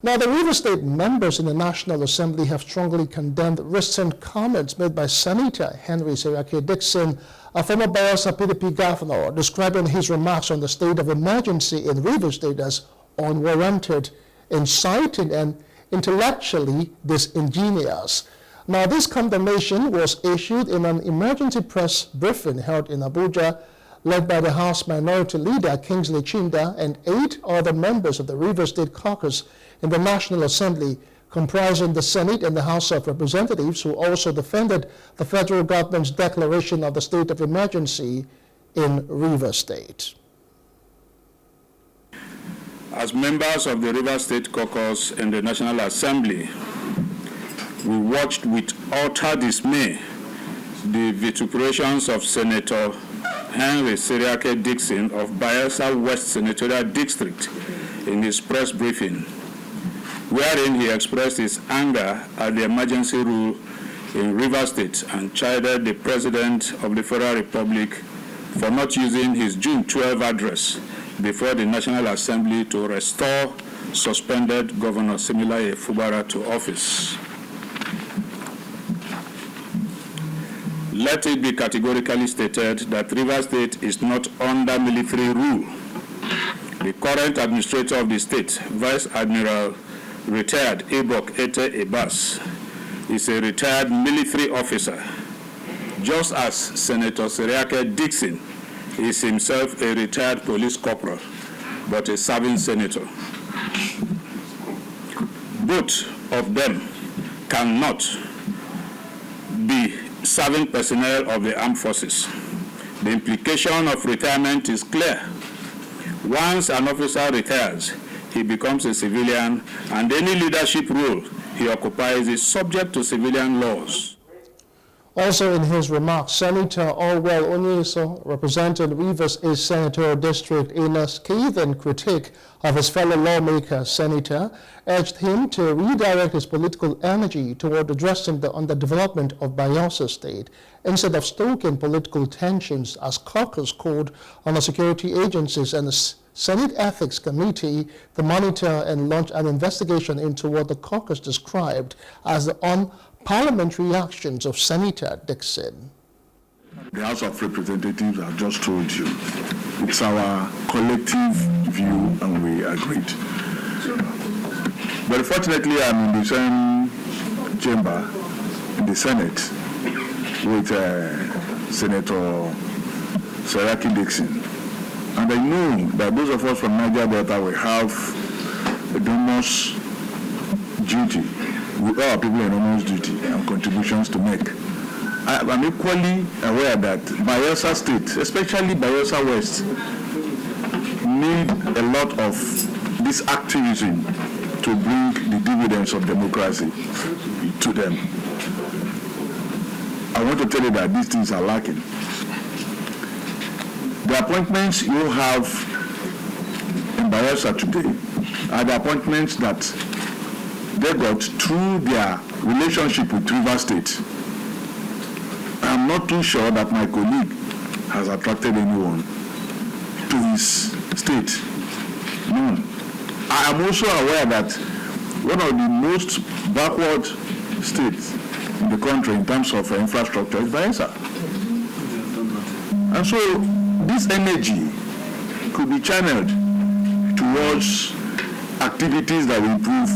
Now, the Rivers State members in the National Assembly have strongly condemned recent comments made by Senator Henry Seriake Dickson, a former Bayelsa PDP Governor, describing his remarks on the state of emergency in Rivers State as unwarranted, inciting, and intellectually disingenuous. Now, this condemnation was issued in an emergency press briefing held in Abuja, led by the House Minority Leader Kingsley Chinda and 8 other members of the Rivers State Caucus in the National Assembly, comprising the Senate and the House of Representatives, who also defended the federal government's declaration of the state of emergency in Rivers State. As members of the Rivers State Caucus in the National Assembly, we watched with utter dismay the vituperations of Senator Henry Seriake Dickson of Bayelsa West Senatorial District in his press briefing, wherein he expressed his anger at the emergency rule in Rivers State and chided the President of the Federal Republic for not using his June 12 address before the National Assembly to restore suspended Governor Kingsley Chinda to office. Let it be categorically stated that Rivers State is not under military rule. The current administrator of the state, Vice Admiral retired Ebok Ete Ebas, is a retired military officer, just as Senator Seriake Dickson is himself a retired police corporal, but a serving senator. Both of them cannot be serving personnel of the armed forces. The implication of retirement is clear. Once an officer retires, he becomes a civilian, and any leadership role he occupies is subject to civilian laws. Also in his remarks, Senator Orwell Onyeso, representing Rivers East Senatorial District, in a scathing critique of his fellow lawmaker, Senator, urged him to redirect his political energy toward addressing the underdevelopment of Bayelsa State instead of stoking political tensions, as caucus called on the security agencies and the Senate Ethics Committee to monitor and launch an investigation into what the caucus described as the unparliamentary actions of Senator Dickson. The House of Representatives have just told you it's our collective view and we agreed. But fortunately, I'm in the same chamber in the Senate with Senator Seriake Dickson. And I know that those of us from Niger Delta will have enormous duty, with our people enormous duty and contributions to make. I'm equally aware that Bayelsa State, especially Bayelsa West, need a lot of this activism to bring the dividends of democracy to them. I want to tell you that these things are lacking. The appointments you have in Bayelsa today are the appointments that they got through their relationship with Rivers State. I'm not too sure that my colleague has attracted anyone to his state. No. I am also aware that one of the most backward states in the country in terms of infrastructure is Bayelsa. And so this energy could be channeled towards activities that will improve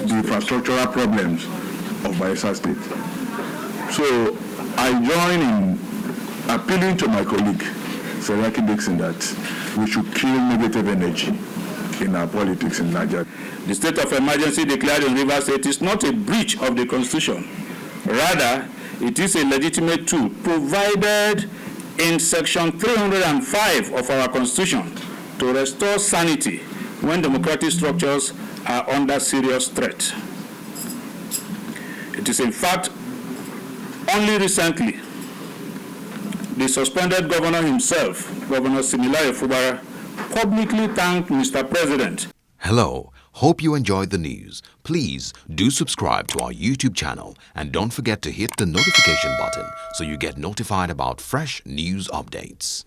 the infrastructural problems of Bayelsa State. So I join in appealing to my colleague, Seriake Dickson, that we should kill negative energy in our politics in Nigeria. The state of emergency declared in Rivers State is not a breach of the Constitution. Rather, it is a legitimate tool provided in Section 305 of our Constitution to restore sanity when democratic structures are under serious threat. It is in fact only recently the suspended governor himself, Governor Kingsley Chinda, publicly thanked Mr. President. Hello, hope you enjoyed the news. Please do subscribe to our YouTube channel and don't forget to hit the notification button so you get notified about fresh news updates.